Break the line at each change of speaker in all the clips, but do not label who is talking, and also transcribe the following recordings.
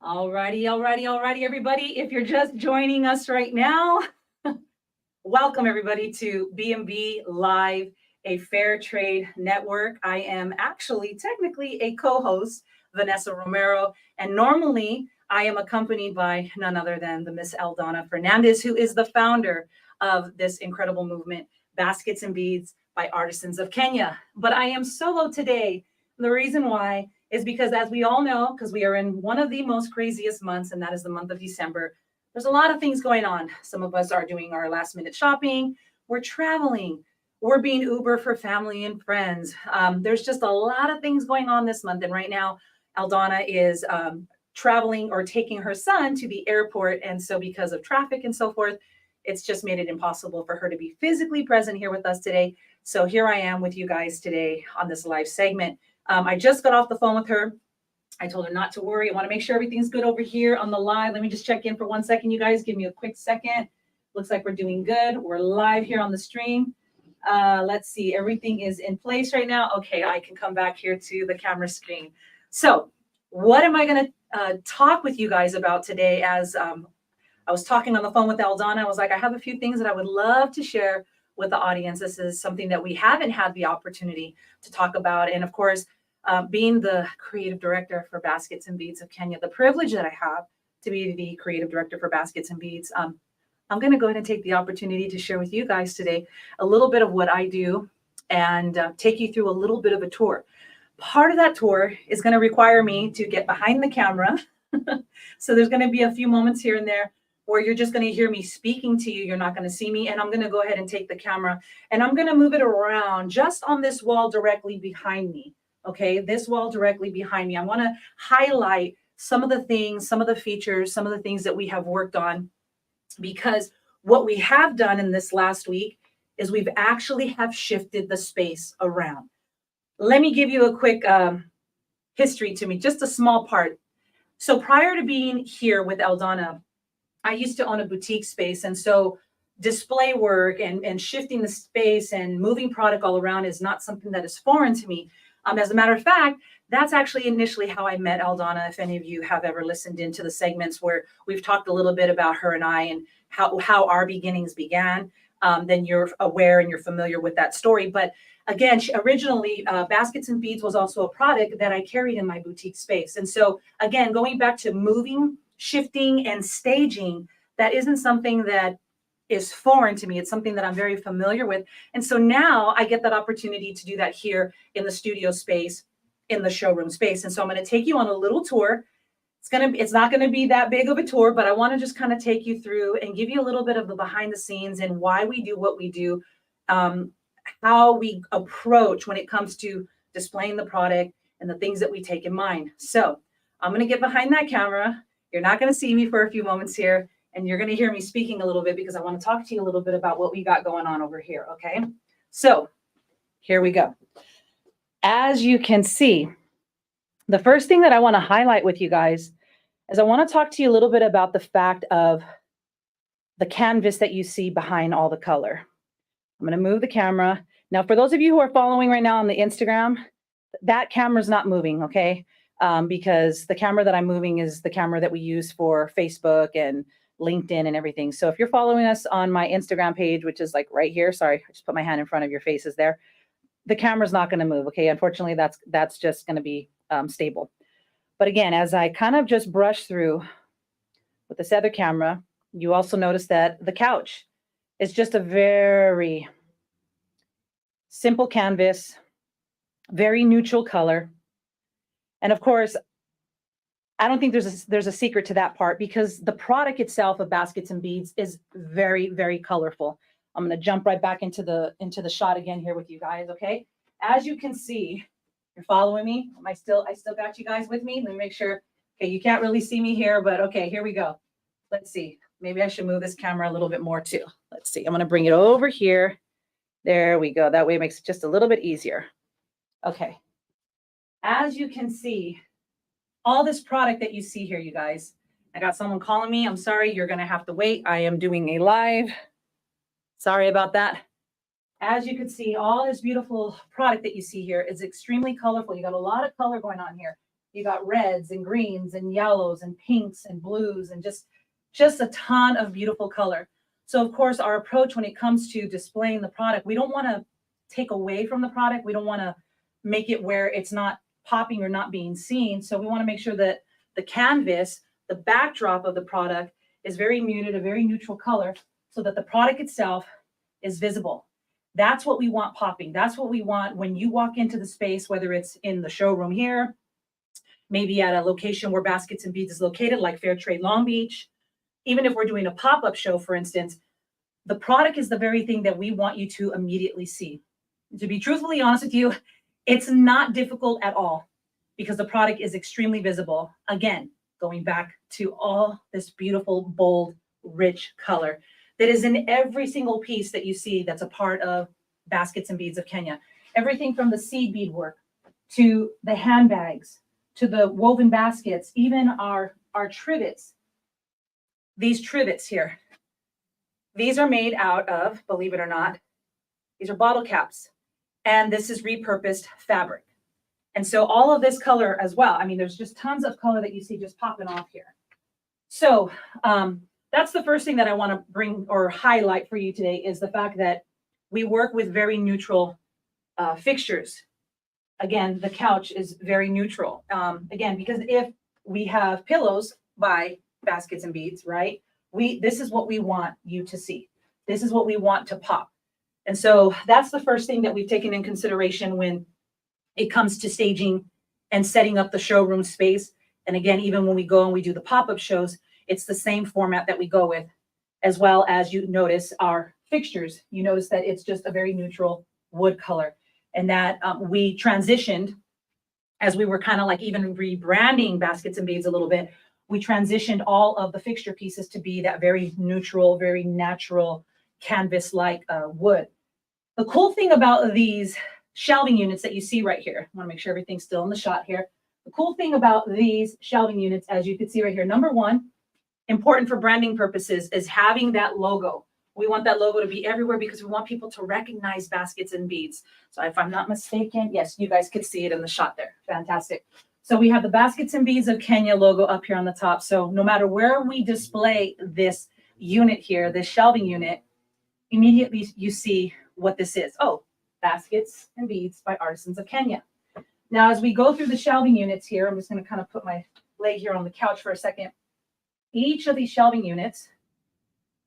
Alrighty, everybody. If you're just joining us right now, welcome everybody to BnB Live, a fair trade network. I am actually technically a co-host, Vanessa Romero, and normally I am accompanied by none other than the Miss Aldana Fernandez, who is the founder of this incredible movement, Baskets and Beads by Artisans of Kenya. But I am solo today. The reason why is because, as we all know, because we are in one of the most craziest months, and that is the month of December, there's a lot of things going on. Some of us are doing our last minute shopping. We're traveling. We're being Uber for family and friends. There's just a lot of things going on this month. And right now, Aldana is traveling or taking her son to the airport. And so because of traffic and so forth, it's just made it impossible for her to be physically present here with us today. So here I am with you guys today on this live segment. I just got off the phone with her. I told her not to worry. I want to make sure everything's good over here on the live. Let me just check in for 1 second, you guys. Give me a quick second. Looks like we're doing good. We're live here on the stream. Let's see. Everything is in place right now. Okay, I can come back here to the camera screen. So what am I going to talk with you guys about today? As I was talking on the phone with Aldana, I was like, I have a few things that I would love to share with the audience. This is something that we haven't had the opportunity to talk about. And of course, being the creative director for Baskets and Beads of Kenya, the privilege that I have to be the creative director for Baskets and Beads, I'm going to go ahead and take the opportunity to share with you guys today a little bit of what I do and take you through a little bit of a tour. Part of that tour is going to require me to get behind the camera. So there's going to be a few moments here and there where you're just going to hear me speaking to you. You're not going to see me. And I'm going to go ahead and take the camera and I'm going to move it around just on this wall directly behind me. Okay, this wall directly behind me. I want to highlight some of the things, some of the features, some of the things that we have worked on, because what we have done in this last week is we've actually have shifted the space around. Let me give you a quick history to me, just a small part. So prior to being here with Aldana, I used to own a boutique space. And so display work and shifting the space and moving product all around is not something that is foreign to me. As a matter of fact, that's actually initially how I met Aldana. If any of you have ever listened into the segments where we've talked a little bit about her and I and how our beginnings began, then you're aware and you're familiar with that story. But again, originally, Baskets and Beads was also a product that I carried in my boutique space. And so again, going back to moving, shifting, and staging, that isn't something that is foreign to me. It's something that I'm very familiar with. And so now I get that opportunity to do that here in the studio space, in the showroom space. And so I'm going to take you on a little tour. It's not going to be that big of a tour, but I want to just kind of take you through and give you a little bit of the behind the scenes and why we do what we do, how we approach when it comes to displaying the product and the things that we take in mind. So I'm going to get behind that camera. You're not going to see me for a few moments here. And you're going to hear me speaking a little bit because I want to talk to you a little bit about what we got going on over here, okay? So here we go. As you can see, the first thing that I want to highlight with you guys is I want to talk to you a little bit about the fact of the canvas that you see behind all the color. I'm going to move the camera. Now, for those of you who are following right now on the Instagram, that camera's not moving, okay? Because the camera that I'm moving is the camera that we use for Facebook and LinkedIn and everything. So if you're following us on my Instagram page, which is like right here, sorry, I just put my hand in front of your faces there. The camera's not going to move. Okay. Unfortunately, that's just going to be stable. But again, as I kind of just brush through with this other camera, you also notice that the couch is just a very simple canvas, very neutral color. And of course, I don't think there's a secret to that part because the product itself of Baskets and Beads is very, very colorful. I'm going to jump right back into the shot again here with you guys. Okay. As you can see, you're following me. I still got you guys with me. Let me make sure. Okay. You can't really see me here, but okay, here we go. Let's see. Maybe I should move this camera a little bit more too. Let's see. I'm going to bring it over here. There we go. That way it makes it just a little bit easier. Okay. As you can see, all this product that you see here, you guys, I got someone calling me. I'm sorry, you're going to have to wait. I am doing a live. Sorry about that. As you can see, all this beautiful product that you see here is extremely colorful. You got a lot of color going on here. You got reds and greens and yellows and pinks and blues and just a ton of beautiful color. So of course, our approach when it comes to displaying the product, we don't want to take away from the product. We don't want to make it where it's not popping or not being seen. So we want to make sure that the canvas, the backdrop of the product is very muted, a very neutral color, so that the product itself is visible. That's what we want popping. That's what we want when you walk into the space, whether it's in the showroom here, maybe at a location where Baskets and Beads is located, like Fair Trade Long Beach. Even if we're doing a pop-up show, for instance, the product is the very thing that we want you to immediately see. To be truthfully honest with you, it's not difficult at all because the product is extremely visible. Again, going back to all this beautiful, bold, rich color that is in every single piece that you see that's a part of Baskets and Beads of Kenya. Everything from the seed bead work to the handbags, to the woven baskets, even our trivets. These trivets here, these are made out of, believe it or not, these are bottle caps. And this is repurposed fabric. And so all of this color as well. I mean, there's just tons of color that you see just popping off here. So that's the first thing that I want to bring or highlight for you today is the fact that we work with very neutral fixtures. Again, the couch is very neutral. Again, because if we have pillows by Baskets and Beads, right? This is what we want you to see. This is what we want to pop. And so that's the first thing that we've taken in consideration when it comes to staging and setting up the showroom space. And again, even when we go and we do the pop-up shows, it's the same format that we go with, as well as you notice our fixtures. You notice that it's just a very neutral wood color, and that we transitioned as we were kind of like even rebranding Baskets and Beads a little bit. We transitioned all of the fixture pieces to be that very neutral, very natural canvas-like wood. The cool thing about these shelving units that you see right here, I want to make sure everything's still in the shot here. The cool thing about these shelving units, as you can see right here, number one, important for branding purposes, is having that logo. We want that logo to be everywhere because we want people to recognize Baskets and Beads. So if I'm not mistaken, yes, you guys could see it in the shot there. Fantastic. So we have the Baskets and Beads of Kenya logo up here on the top. So no matter where we display this unit here, this shelving unit, immediately you see what this is. Oh, Baskets and Beads by Artisans of Kenya. Now, as we go through the shelving units here, I'm just going to kind of put my leg here on the couch for a second. Each of these shelving units,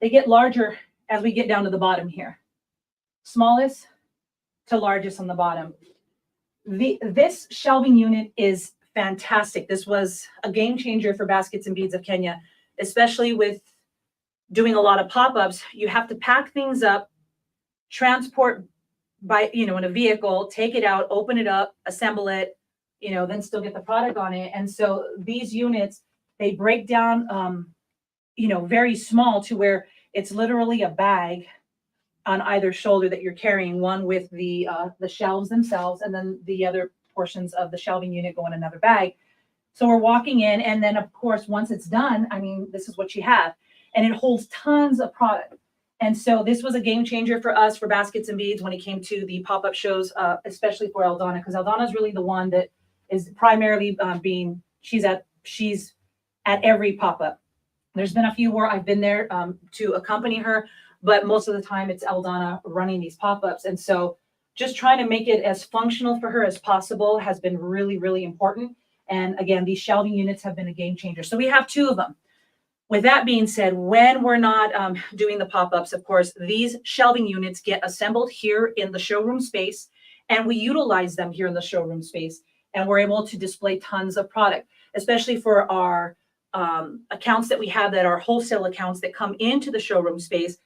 they get larger as we get down to the bottom here. Smallest to largest on the bottom. This shelving unit is fantastic. This was a game changer for Baskets and Beads of Kenya, especially with doing a lot of pop-ups. You have to pack things up, transport by, in a vehicle, take it out, open it up, assemble it, then still get the product on it. And so these units, they break down, very small to where it's literally a bag on either shoulder that you're carrying, one with the shelves themselves, and then the other portions of the shelving unit go in another bag. So we're walking in, and then of course, once it's done, this is what you have. And it holds tons of product. And so this was a game changer for us, for Baskets and Beads, when it came to the pop-up shows, especially for Eldana, because Eldana is really the one that is primarily she's at every pop-up. There's been a few where I've been there to accompany her, but most of the time it's Eldana running these pop-ups. And so just trying to make it as functional for her as possible has been really, really important. And again, these shelving units have been a game changer. So we have two of them. With that being said, when we're not doing the pop-ups, of course, these shelving units get assembled here in the showroom space, and we utilize them here in the showroom space, and we're able to display tons of product, especially for our accounts that we have that are wholesale accounts that come into the showroom space.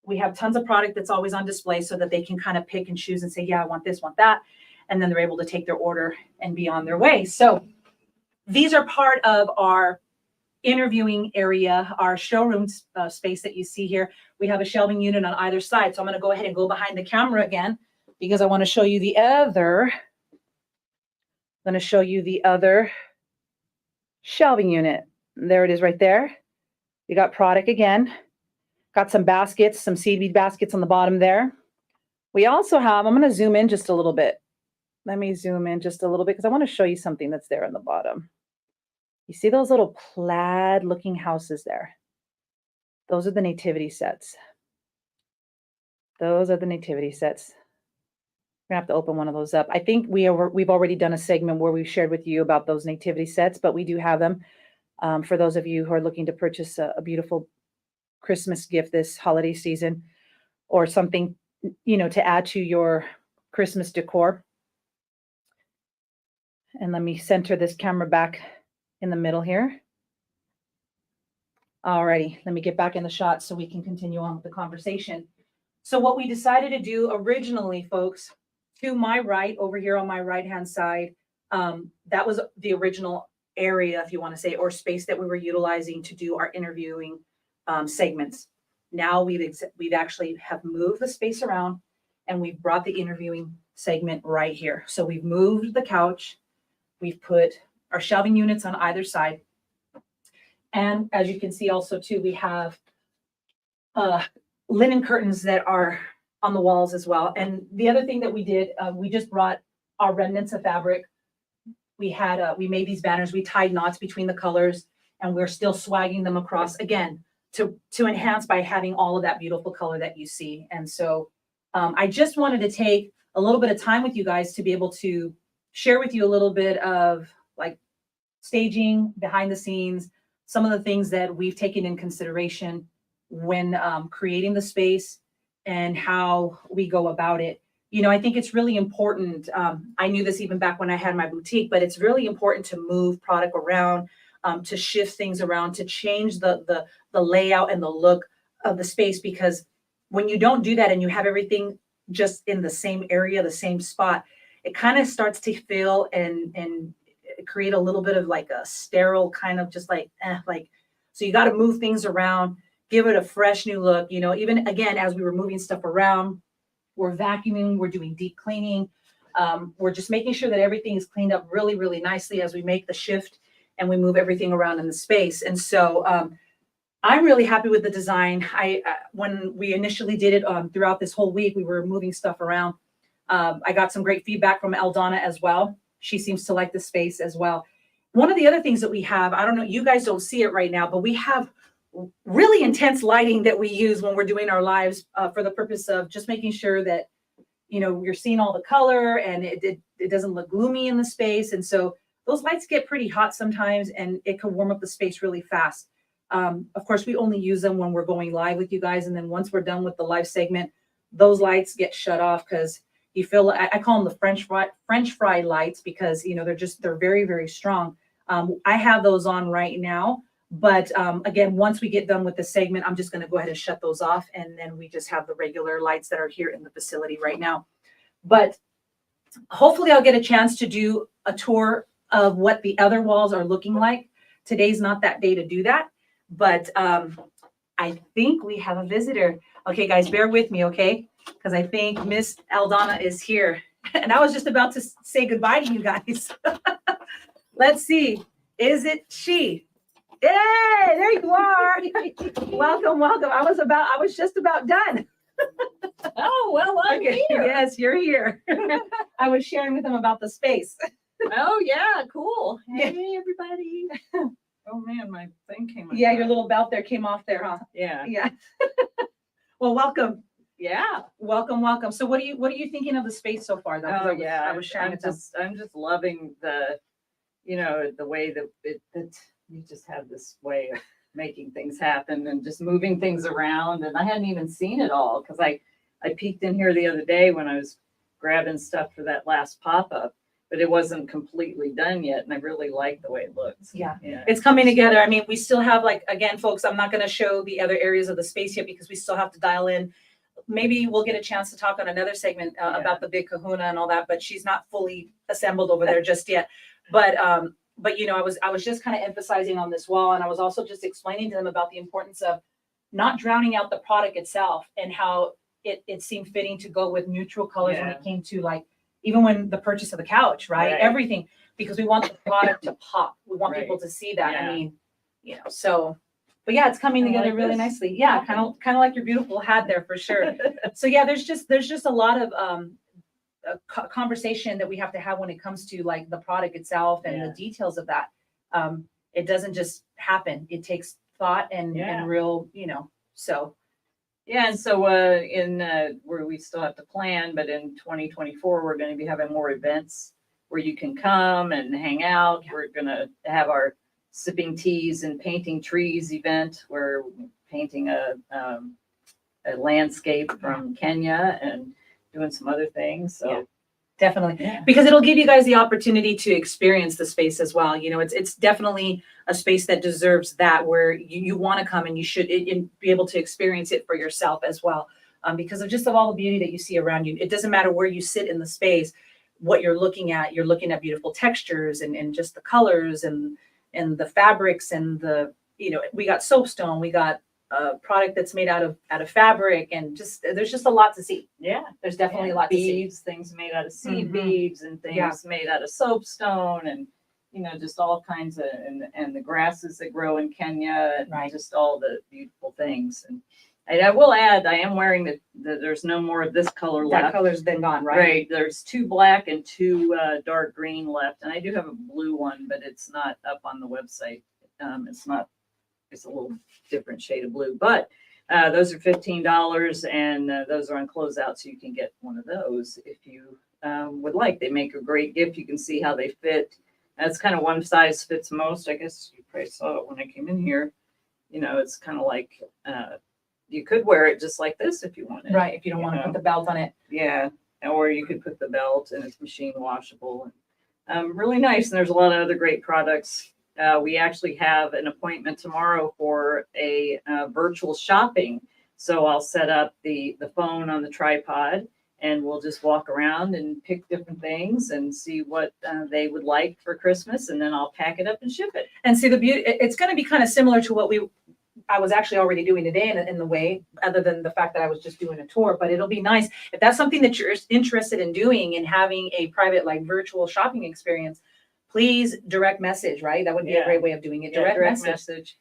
We have tons of product that's always on display so that they can kind of pick and choose and say, yeah, I want this, want that. And then they're able to take their order and be on their way. So these are part of our interviewing area, our showroom space that you see here. We have a shelving unit on either side. So I'm going to go ahead and go behind the camera again because I want to show you the other. I'm going to show you the other shelving unit. There it is right there. You got product again. Got some baskets, some seed bead baskets on the bottom there. We also have, I'm going to zoom in just a little bit. Let me zoom in just a little bit because I want to show you something that's there on the bottom. You see those little plaid looking houses there? Those are the nativity sets. Those are the nativity sets. We're gonna have to open one of those up. I think we've already done a segment where we've shared with you about those nativity sets, but we do have them for those of you who are looking to purchase a beautiful Christmas gift this holiday season, or something, to add to your Christmas decor. And let me center this camera back in the middle here. Alrighty, let me get back in the shot so we can continue on with the conversation. So what we decided to do originally, folks, to my right, over here on my right-hand side, that was the original area, if you want to say, or space that we were utilizing to do our interviewing segments. Now we've actually have moved the space around, and we've brought the interviewing segment right here. So we've moved the couch, we've put our shelving units on either side. And as you can see also too, we have linen curtains that are on the walls as well. And the other thing that we did, we just brought our remnants of fabric. We made these banners, we tied knots between the colors, and we're still swagging them across again to enhance by having all of that beautiful color that you see. And so I just wanted to take a little bit of time with you guys to be able to share with you a little bit of like staging, behind the scenes, some of the things that we've taken in consideration when creating the space and how we go about it. I think it's really important. I knew this even back when I had my boutique, but it's really important to move product around, to shift things around, to change the layout and the look of the space, because when you don't do that and you have everything just in the same area, the same spot, it kind of starts to feel and create a little bit of like a sterile kind of just so you got to move things around, give it a fresh new look. Even again, as we were moving stuff around, we're vacuuming, we're doing deep cleaning. We're just making sure that everything is cleaned up really, really nicely as we make the shift and we move everything around in the space. And so I'm really happy with the design. When we initially did it throughout this whole week, we were moving stuff around. I got some great feedback from Eldana as well. She seems to like the space as well. One of the other things that we have, I don't know, you guys don't see it right now, but we have really intense lighting that we use when we're doing our lives for the purpose of just making sure that, you're seeing all the color and it doesn't look gloomy in the space. And so those lights get pretty hot sometimes and it can warm up the space really fast. Of course, we only use them when we're going live with you guys. And then once we're done with the live segment, those lights get shut off because you feel, I call them the French fry lights because, they're very, very strong. I have those on right now, but again, once we get done with the segment, I'm just going to go ahead and shut those off. And then we just have the regular lights that are here in the facility right now. But hopefully I'll get a chance to do a tour of what the other walls are looking like. Today's not that day to do that, but I think we have a visitor. Okay, guys, bear with me, okay? Because I think Miss Eldana is here. And I was just about to say goodbye to you guys. Let's see. Is it she? Hey, there you are. Welcome. I was just about done.
Oh, well, I'm here.
Yes, you're here. I was sharing with them about the space.
Oh, yeah, cool.
Yeah.
Hey, everybody. Oh, man, my thing came off.
Yeah, your little belt there came off there, huh?
Yeah.
Yeah. Well, welcome.
Yeah.
Welcome. So what are you thinking of the space so far, though?
Oh, yeah.
I was sharing with them.
I'm just loving the way that you just have this way of making things happen and just moving things around. And I hadn't even seen it all because I peeked in here the other day when I was grabbing stuff for that last pop-up, but it wasn't completely done yet. And I really like the way it looks.
Yeah. It's coming together. I mean, we still have again, folks, I'm not going to show the other areas of the space yet because we still have to dial in. Maybe we'll get a chance to talk on another segment about the big kahuna and all that, but she's not fully assembled over there just yet. But I was just kind of emphasizing on this wall, and I was also just explaining to them about the importance of not drowning out the product itself and how it seemed fitting to go with neutral colors when it came to even when the purchase of the couch, right? Everything, because we want the product to pop. We want people to see that. Yeah. I mean, so. But yeah, it's coming together really nicely. Yeah, kind of like your beautiful hat there for sure. So yeah, there's just a lot of conversation that we have to have when it comes to the product itself and the details of that. it doesn't just happen. It takes thought and real, so.
Yeah, and so where we still have to plan, but in 2024 we're going to be having more events where you can come and hang out. We're going to have our sipping teas and painting trees event. We're painting a landscape from Kenya and doing some other things. So
definitely, because it'll give you guys the opportunity to experience the space as well. It's definitely a space that deserves that, where you want to come and you should be able to experience it for yourself as well, because of all the beauty that you see around you. It doesn't matter where you sit in the space, what you're looking at beautiful textures and just the colors and the fabrics and we got soapstone, we got a product that's made out of fabric, and there's just a lot to see.
Yeah,
there's definitely a lot to see.
Beads, things made out of seed beads, and things made out of soapstone, and just all kinds of and the grasses that grow in Kenya, and just all the beautiful things. And I will add, I am wearing the there's no more of this color left.
That color's been gone, right?
Right. There's 2 black and 2 dark green left, and I do have a blue one, but it's not up on the website. It's a little different shade of blue, but those are $15, and those are on closeout, so you can get one of those if you would like. They make a great gift. You can see how they fit. That's kind of one size fits most. I guess you probably saw it when I came in here. It's kind of like you could wear it just like this if you wanted.
Right, if you don't want to put the belt on it.
Yeah, or you could put the belt, and it's machine washable. And really nice, and there's a lot of other great products. We actually have an appointment tomorrow for a virtual shopping. So I'll set up the phone on the tripod, and we'll just walk around and pick different things and see what they would like for Christmas. And then I'll pack it up and ship it.
And see the beauty, it's going to be kind of similar to what I was actually already doing today in the way, other than the fact that I was just doing a tour. But it'll be nice if that's something that you're interested in doing and having a private, like, virtual shopping experience. Please direct message, right? That would be a great way of doing it. Direct message.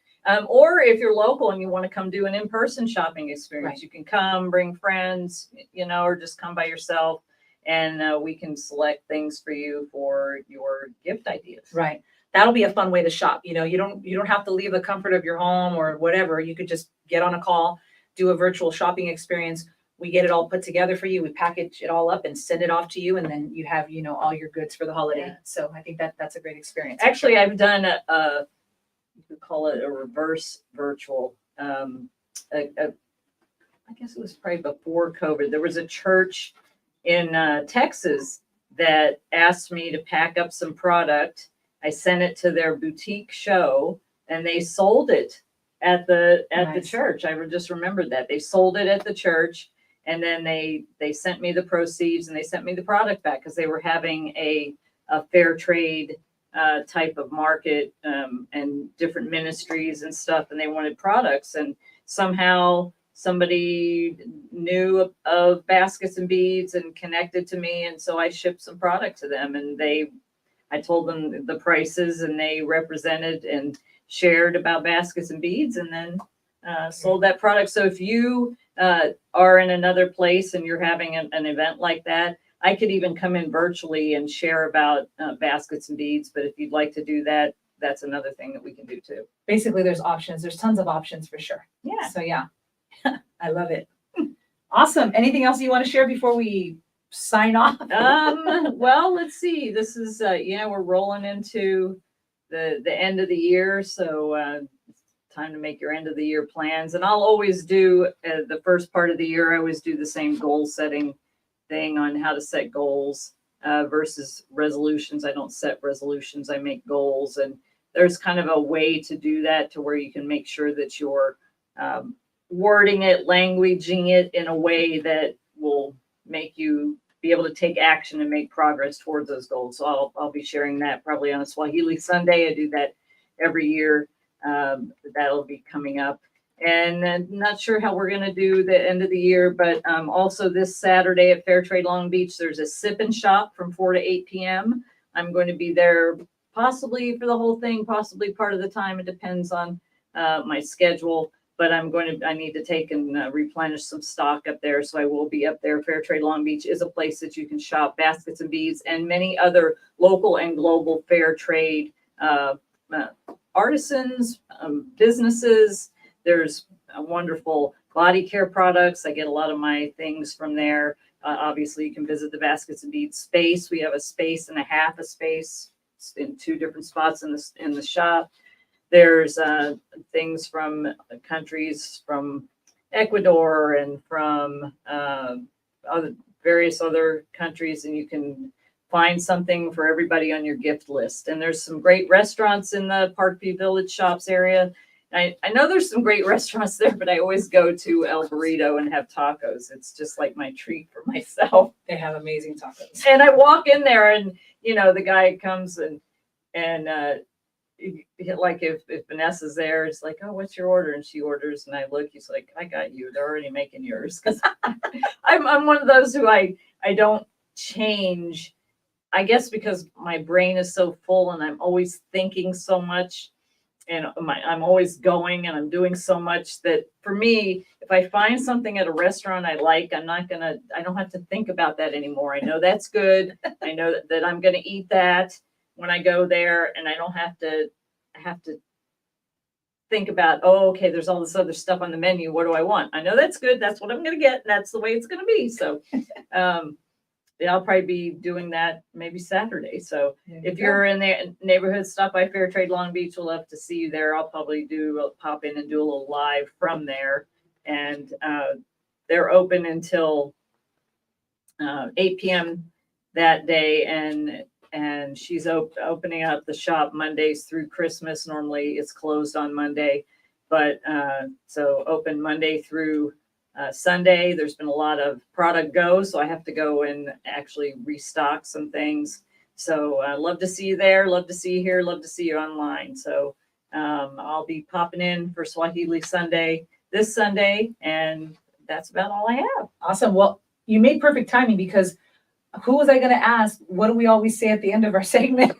Or if you're local and you want to come do an in-person shopping experience, you can come, bring friends, or just come by yourself, and we can select things for you for your gift ideas.
Right. That'll be a fun way to shop. You don't have to leave the comfort of your home or whatever. You could just get on a call, do a virtual shopping experience. We get it all put together for you. We package it all up and send it off to you, and then you have, all your goods for the holiday. Yeah. So I think that's a great experience.
Actually, I've done you could call it a reverse virtual. I guess it was probably before COVID. There was a church in Texas that asked me to pack up some product. I sent it to their boutique show, and they sold it at the church. I just remembered that they sold it at the church. And then they sent me the proceeds, and they sent me the product back because they were having a fair trade type of market and different ministries and stuff, and they wanted products. And somehow somebody knew of Baskets and Beads and connected to me, and so I shipped some product to them. And I told them the prices, and they represented and shared about Baskets and Beads, and then sold that product. So if you are in another place and you're having an event like that, I could even come in virtually and share about Baskets and Beads. But if you'd like to do that, that's another thing that we can do too.
Basically, there's options. There's tons of options for sure.
Yeah.
So yeah, I love it. Awesome. Anything else you want to share before we sign off?
Well, let's see. This is we're rolling into the end of the year, so time to make your end of the year plans. And I'll always do the first part of the year. I always do the same goal setting thing on how to set goals versus resolutions. I don't set resolutions. I make goals, and there's kind of a way to do that to where you can make sure that you're wording it, languaging it in a way that will make you be able to take action and make progress towards those goals. So I'll be sharing that probably on a Swahili Sunday. I do that every year. That'll be coming up. And I'm not sure how we're going to do the end of the year, but also this Saturday at Fair Trade Long Beach, there's a sip and shop from 4 to 8 p.m. I'm going to be there possibly for the whole thing, possibly part of the time. It depends on my schedule, but I need to take and replenish some stock up there. So I will be up there. Fair Trade Long Beach is a place that you can shop Baskets and Beads and many other local and global fair trade artisans, businesses. There's wonderful body care products. I get a lot of my things from there. Obviously, you can visit the Baskets and Beads space. We have a space and a half a space in 2 different spots in the shop. There's things from countries from Ecuador and from various other countries, and you can find something for everybody on your gift list. And there's some great restaurants in the Parkview Village Shops area. I know there's some great restaurants there, but I always go to El Burrito and have tacos. It's just like my treat for myself.
They have amazing tacos.
And I walk in there and, the guy comes and like if Vanessa's there, it's like, oh, what's your order? And she orders and I look, he's like, I got you. They're already making yours. Cause I'm one of those who I don't change, I guess, because my brain is so full and I'm always thinking so much. And I'm always going and I'm doing so much that for me, if I find something at a restaurant I like, I don't have to think about that anymore. I know that's good. I know that I'm going to eat that when I go there, and I don't have to think about, oh, okay, there's all this other stuff on the menu. What do I want? I know that's good. That's what I'm going to get. And that's the way it's going to be. So, yeah, I'll probably be doing that maybe Saturday. So if you're in the neighborhood, stop by Fair Trade Long Beach. We'll love to see you there. I'll probably pop in and do a little live from there. And they're open until 8 p.m. that day. And she's opening up the shop Mondays through Christmas. Normally it's closed on Monday, but so open Monday through Sunday. There's been a lot of product so I have to go and actually restock some things. So love to see you there. Love to see you here. Love to see you online. So I'll be popping in for Swahili Sunday this Sunday, and that's about all I have.
Awesome. Well, you made perfect timing, because who was I going to ask? What do we always say at the end of our segment?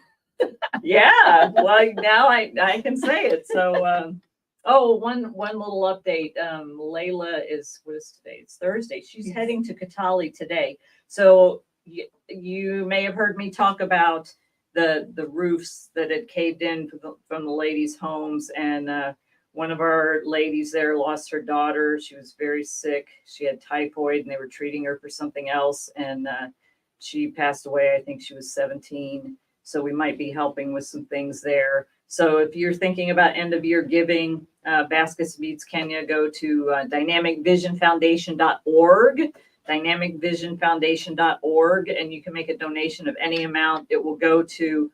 Yeah. Well, now I can say it. So, one little update. Layla what is today? It's Thursday. She's heading to Katali today. So you may have heard me talk about the roofs that had caved in from the ladies' homes. And one of our ladies there lost her daughter. She was very sick. She had typhoid and they were treating her for something else. And she passed away. I think she was 17. So we might be helping with some things there. So if you're thinking about end of year giving, Baskets and Beads Kenya, go to dynamicvisionfoundation.org, dynamicvisionfoundation.org, and you can make a donation of any amount. It will go to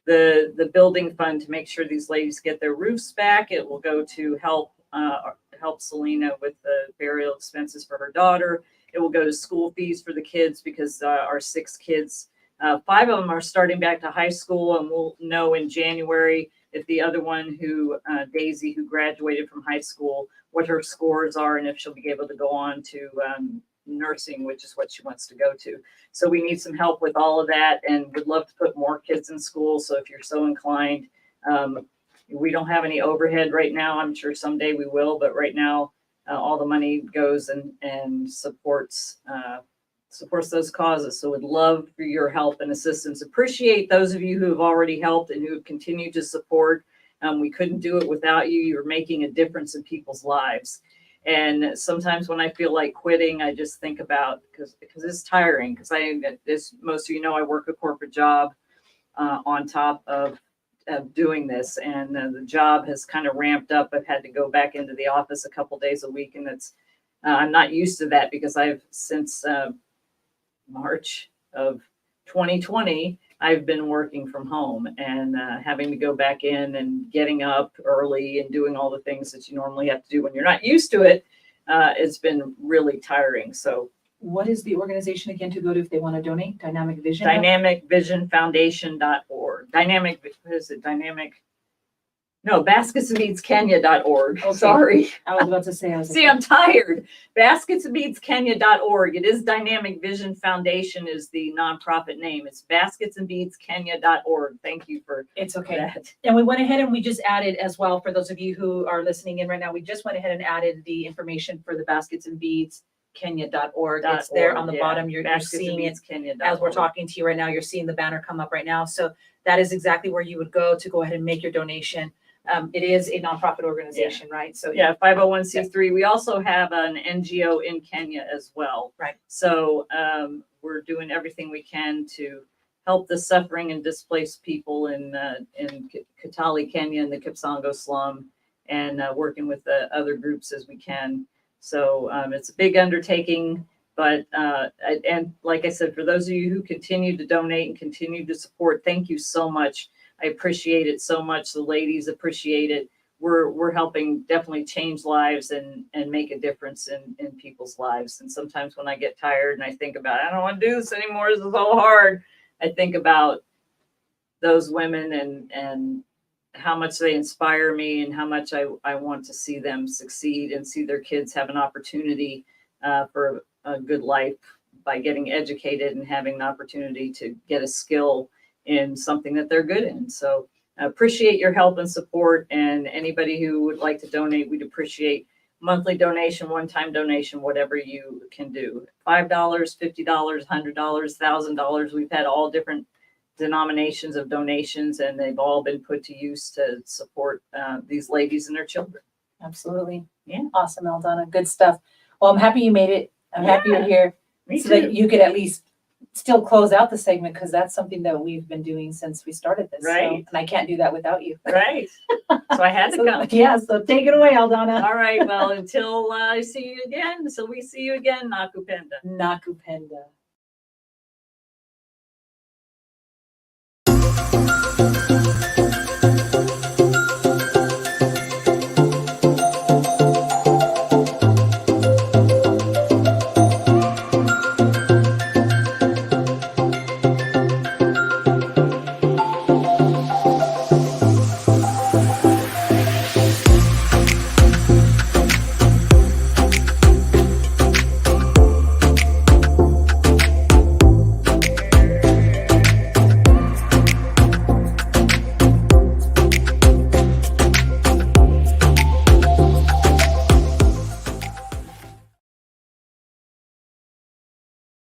the building fund to make sure these ladies get their roofs back. It will go to help Selena with the burial expenses for her daughter. It will go to school fees for the kids, because our 6 kids, 5 of them are starting back to high school, and we'll know in January if the other one Daisy, who graduated from high school, what her scores are and if she'll be able to go on to nursing, which is what she wants to go to. So we need some help with all of that, and would love to put more kids in school. So if you're so inclined, we don't have any overhead right now. I'm sure someday we will, but right now, all the money goes and supports those causes. So would love for your help and assistance. Appreciate those of you who have already helped and who have continued to support. We couldn't do it without you. You're making a difference in people's lives. And sometimes when I feel like quitting, I just think about, because it's tiring, because as most of you know, I work a corporate job on top of doing this, and the job has kind of ramped up. I've had to go back into the office a couple days a week, and I'm not used to that, because since March of 2020, I've been working from home and having to go back in and getting up early and doing all the things that you normally have to do when you're not used to it. It's been really tiring. So
what is the organization again to go to if they want to donate? Dynamic Vision?
dynamicvisionfoundation.org. basketsandbeadskenya.org.
Okay.
Sorry.
I was about to say.
I'm tired. Basketsandbeadskenya.org. It is Dynamic Vision Foundation is the nonprofit name. It's basketsandbeadskenya.org. Thank you for
It's okay.
that.
And we went ahead and we just added as well, for those of you who are listening in right now, we just went ahead and added the information for the Baskets and Beads baskettobeatskenya.org. It's there on the bottom. You're seeing it as we're talking to you right now. You're seeing the banner come up right now. So that is exactly where you would go to go ahead and make your donation. It is a nonprofit organization, right? So
yeah, 501c3. We also have an NGO in Kenya as well.
Right.
So we're doing everything we can to help the suffering and displaced people in Kitale, Kenya, in the Kipsongo slum, and working with the other groups as we can. So it's a big undertaking, but and like I said, for those of you who continue to donate and continue to support, thank you so much. I appreciate it so much. The ladies appreciate it. We're helping definitely change lives and make a difference in people's lives. And sometimes when I get tired and I think about, I don't want to do this anymore, this is so hard, I think about those women and how much they inspire me and how much I want to see them succeed and see their kids have an opportunity for a good life by getting educated and having an opportunity to get a skill in something that they're good in. So I appreciate your help and support, and anybody who would like to donate, we'd appreciate monthly donation, one-time donation, whatever you can do. $5, $50, $100, $1,000. We've had all different denominations of donations, and they've all been put to use to support these ladies and their children.
Absolutely.
Yeah.
Awesome, Aldana. Good stuff. Well, I'm happy you made it. I'm happy you're here.
Me
so
too.
that you could at least still close out the segment, because that's something that we've been doing since we started this.
Right.
So, and I can't do that without you.
Right. So I had to come.
Yeah, so take it away, Aldana.
All right. Well, until I see you again, until we see you again, Nakupenda.
Nakupenda.